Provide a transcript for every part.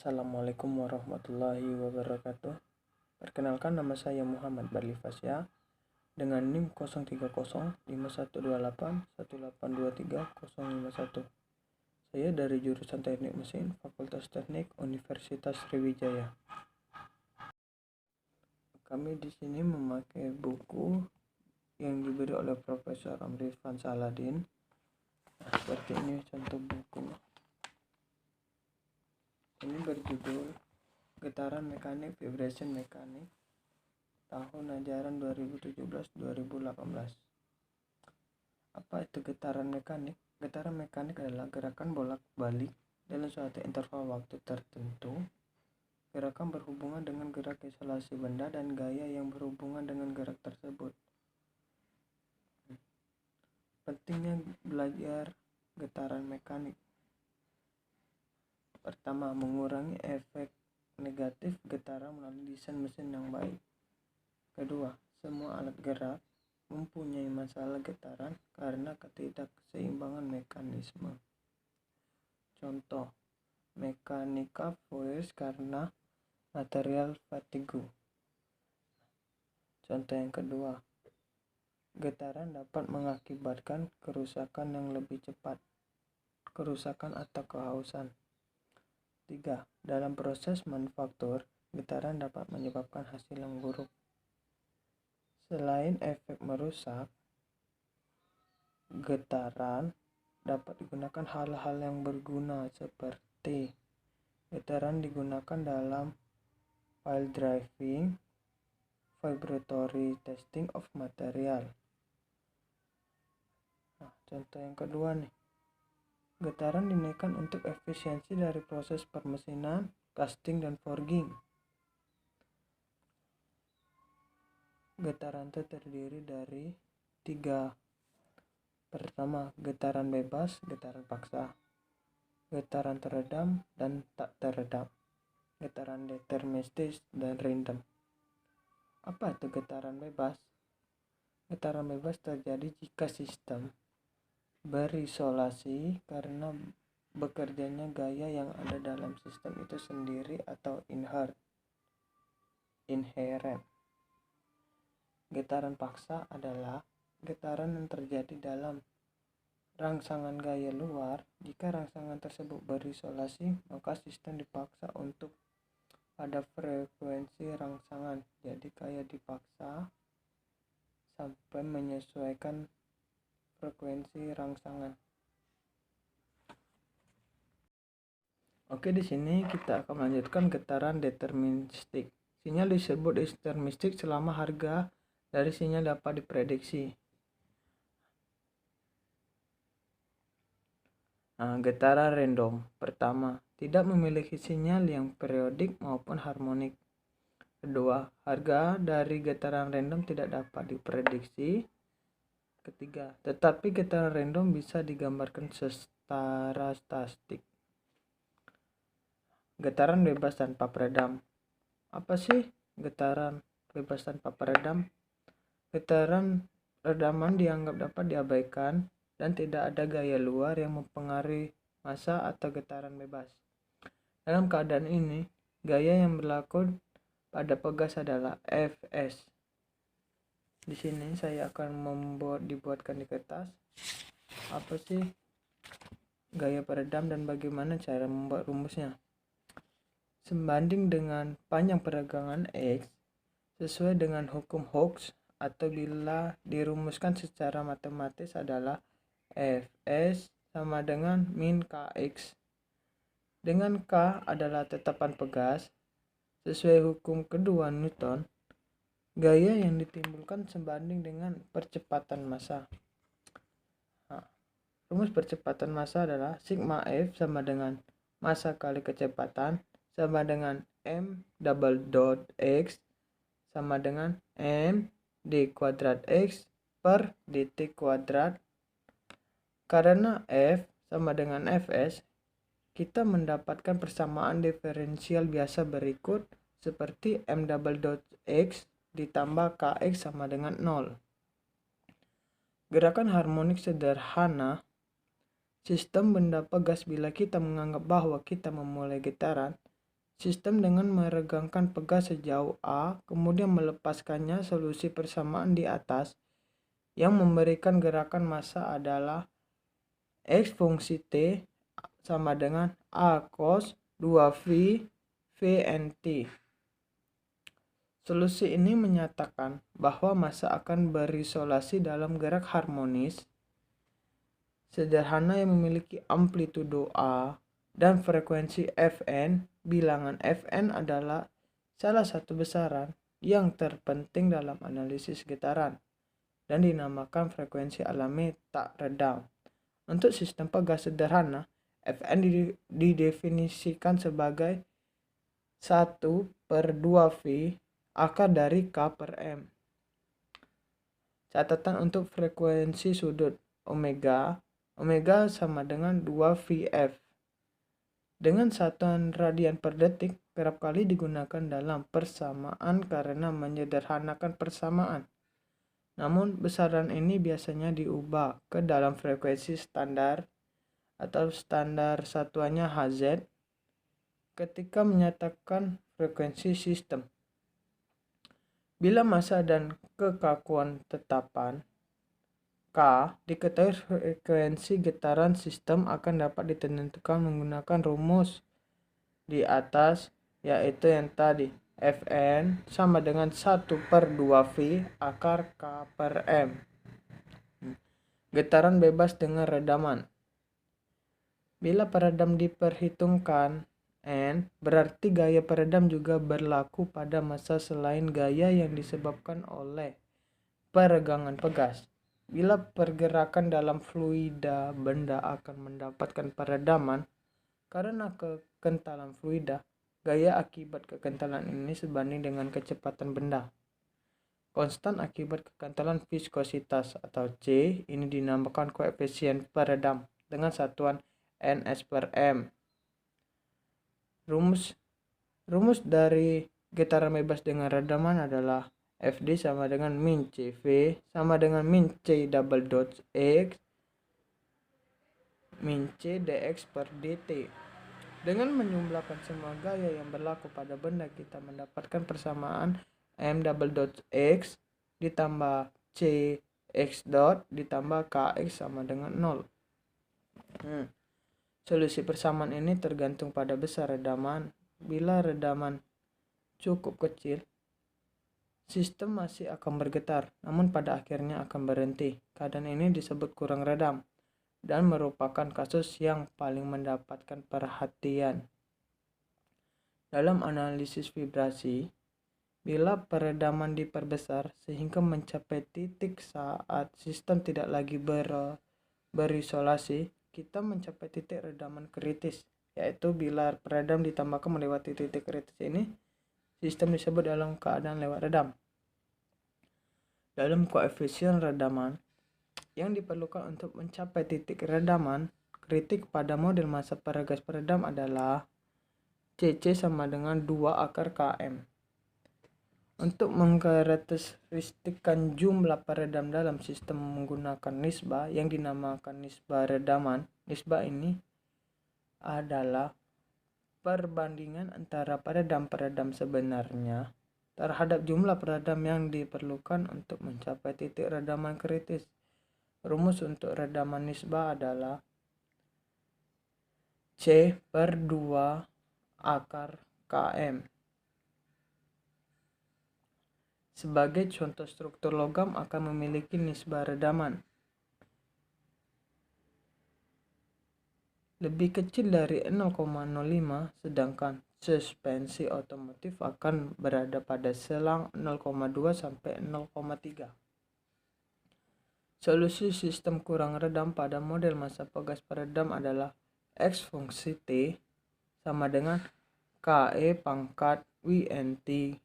Assalamualaikum warahmatullahi wabarakatuh. Perkenalkan, nama saya Muhammad Barli Fasya dengan NIM 03051281823051. Saya dari jurusan Teknik Mesin, Fakultas Teknik Universitas Sriwijaya. Kami di sini memakai buku yang diberi oleh Profesor Amrifan Saladin. Seperti ini contoh buku. Ini berjudul Getaran Mekanik Vibration Mekanik tahun ajaran 2017-2018. Apa itu getaran mekanik? Getaran mekanik adalah gerakan bolak-balik dalam suatu interval waktu tertentu. Gerakan berhubungan dengan gerak isolasi benda dan gaya yang berhubungan dengan gerak tersebut. Pentingnya belajar getaran mekanik. Pertama, mengurangi efek negatif getaran melalui desain mesin yang baik. Kedua, semua alat gerak mempunyai masalah getaran karena ketidakseimbangan mekanisme. Contoh, mechanical force karena material fatigue. Contoh yang kedua, getaran dapat mengakibatkan kerusakan yang lebih cepat, kerusakan atau kehausan. 3. Dalam proses manufaktur, getaran dapat menyebabkan hasil yang buruk. Selain efek merusak, getaran dapat digunakan hal-hal yang berguna seperti getaran digunakan dalam pile driving, vibratory testing of material. Contoh yang kedua nih. Getaran dinaikkan untuk efisiensi dari proses permesinan, casting, dan forging. Getaran itu terdiri dari 3. Pertama, getaran bebas, getaran paksa. Getaran teredam dan tak teredam. Getaran deterministis dan random. Apa itu getaran bebas? Getaran bebas terjadi jika sistem berisolasi karena bekerjanya gaya yang ada dalam sistem itu sendiri atau inherent. Getaran paksa adalah getaran yang terjadi dalam rangsangan gaya luar. Jika rangsangan tersebut berisolasi, maka sistem dipaksa untuk pada frekuensi rangsangan. Jadi gaya dipaksa sampai menyesuaikan frekuensi rangsangan. Oke, di sini kita akan melanjutkan getaran deterministik. Sinyal disebut deterministik selama harga dari sinyal dapat diprediksi. Getaran random. Pertama, tidak memiliki sinyal yang periodik maupun harmonik. Kedua, harga dari getaran random tidak dapat diprediksi. Ketiga, tetapi getaran random bisa digambarkan secara statistik. Getaran bebas tanpa peredam. Apa sih getaran bebas tanpa peredam? Getaran redaman dianggap dapat diabaikan dan tidak ada gaya luar yang mempengaruhi massa atau getaran bebas. Dalam keadaan ini, gaya yang berlaku pada pegas adalah Fs. Di sini saya akan dibuatkan di kertas. Apa sih gaya peredam dan bagaimana cara membuat rumusnya? Sebanding dengan panjang peregangan X sesuai dengan hukum Hooke atau bila dirumuskan secara matematis adalah Fs sama dengan min Kx. Dengan K adalah tetapan pegas sesuai hukum kedua Newton. Gaya yang ditimbulkan sebanding dengan percepatan massa. Rumus percepatan massa adalah sigma F sama dengan massa kali kecepatan sama dengan m double dot x sama dengan m d kuadrat x per dt kuadrat. Karena F sama dengan Fs, kita mendapatkan persamaan diferensial biasa berikut seperti m double dot x ditambah Kx sama dengan 0. Gerakan harmonik sederhana sistem benda pegas bila kita menganggap bahwa kita memulai getaran Sistem dengan meregangkan pegas sejauh A, kemudian melepaskannya solusi persamaan di atas yang memberikan gerakan massa adalah X fungsi T sama dengan A cos 2V VNT. Solusi ini menyatakan bahwa massa akan berisolasi dalam gerak harmonis sederhana yang memiliki amplitudo A dan frekuensi Fn. Bilangan Fn adalah salah satu besaran yang terpenting dalam analisis getaran dan dinamakan frekuensi alami tak redam. Untuk sistem pegas sederhana, Fn didefinisikan sebagai 1/2V akar dari K per M. Catatan untuk frekuensi sudut omega sama dengan 2VF. Dengan satuan radian per detik, kerap kali digunakan dalam persamaan karena menyederhanakan persamaan. Namun, besaran ini biasanya diubah ke dalam frekuensi standar atau standar satuannya Hz ketika menyatakan frekuensi sistem. Bila massa dan kekakuan tetapan K diketahui, frekuensi getaran sistem akan dapat ditentukan menggunakan rumus di atas, yaitu yang tadi Fn sama dengan 1/2V akar K per M. Getaran bebas dengan redaman. Bila peredam diperhitungkan N, berarti gaya peredam juga berlaku pada massa selain gaya yang disebabkan oleh peregangan pegas. Bila pergerakan dalam fluida, benda akan mendapatkan peredaman karena kekentalan fluida. Gaya akibat kekentalan ini sebanding dengan kecepatan benda. Konstan akibat kekentalan viskositas atau C ini dinamakan koefisien peredam dengan satuan Ns per M. Rumus dari getaran bebas dengan redaman adalah Fd sama dengan min CV sama dengan min C double dot X min C dx per dt. Dengan menjumlahkan semua gaya yang berlaku pada benda, kita mendapatkan persamaan M double dot X ditambah C X dot ditambah Kx sama dengan 0. Solusi persamaan ini tergantung pada besar redaman. Bila redaman cukup kecil, sistem masih akan bergetar, namun pada akhirnya akan berhenti. Keadaan ini disebut kurang redam dan merupakan kasus yang paling mendapatkan perhatian. Dalam analisis vibrasi, bila peredaman diperbesar sehingga mencapai titik saat sistem tidak lagi berisolasi, kita mencapai titik redaman kritis, yaitu bila peredam ditambahkan melewati titik kritis ini, sistem disebut dalam keadaan lewat redam. Dalam koefisien redaman, yang diperlukan untuk mencapai titik redaman kritik pada model massa per gas peredam adalah Cc sama dengan 2 akar Km. Untuk mengkarakteristikkan jumlah peredam dalam sistem menggunakan nisbah yang dinamakan nisbah redaman. Nisbah ini adalah perbandingan antara peredam-peredam sebenarnya terhadap jumlah peredam yang diperlukan untuk mencapai titik redaman kritis. Rumus untuk redaman nisbah adalah C per 2 akar Km. Sebagai contoh, struktur logam akan memiliki nisbah redaman lebih kecil dari 0,05, sedangkan suspensi otomotif akan berada pada selang 0,2 sampai 0,3. Solusi sistem kurang redam pada model massa pegas peredam adalah X fungsi T sama dengan KE pangkat WNT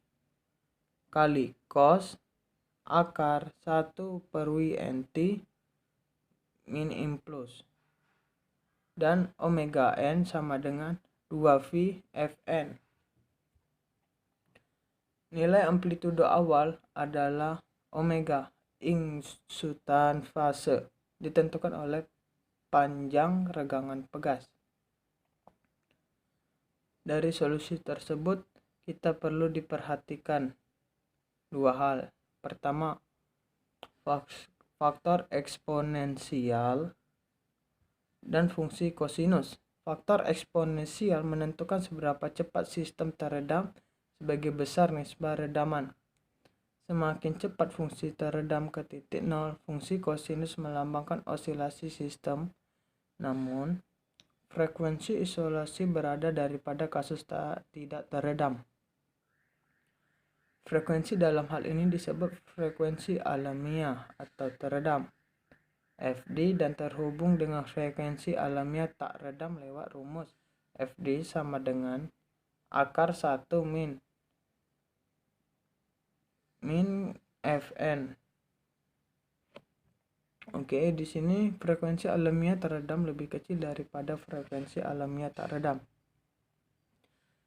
kali cos akar 1/WNT min M plus, dan omega n sama dengan 2V Fn. Nilai amplitudo awal adalah omega insutan fase, ditentukan oleh panjang regangan pegas. Dari solusi tersebut, kita perlu diperhatikan dua hal. Pertama, faktor eksponensial dan fungsi kosinus. Faktor eksponensial menentukan seberapa cepat sistem teredam sebagai besar nisbah redaman. Semakin cepat fungsi teredam ke titik nol, fungsi kosinus melambangkan osilasi sistem. Namun, frekuensi isolasi berada daripada kasus tidak teredam. Frekuensi dalam hal ini disebut frekuensi alamiah atau teredam, Fd, dan terhubung dengan frekuensi alamiah tak redam lewat rumus Fd sama dengan akar 1 min Fn. Oke, di sini frekuensi alamiah teredam lebih kecil daripada frekuensi alamiah tak redam.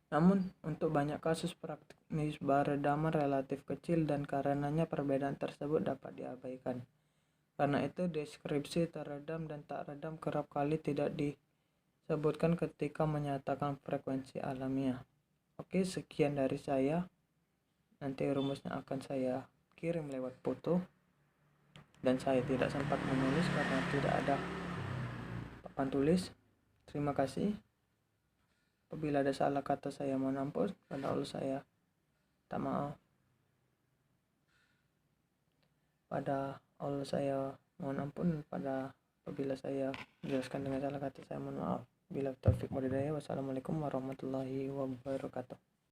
Namun, untuk banyak kasus praktik nisbah redaman relatif kecil dan karenanya perbedaan tersebut dapat diabaikan. Karena itu, deskripsi teredam dan tak redam kerap kali tidak disebutkan ketika menyatakan frekuensi alamiah. Oke, sekian dari saya. Nanti rumusnya akan saya kirim lewat foto. Dan saya tidak sempat menulis karena tidak ada papan tulis. Terima kasih. Apabila ada salah kata saya mohon ampun. Pada Allah saya tak maaf. Pada Allah saya mohon ampun. Apabila saya menjelaskan dengan salah kata saya mohon maaf. Bila taufik walhidayah. Wassalamualaikum warahmatullahi wabarakatuh.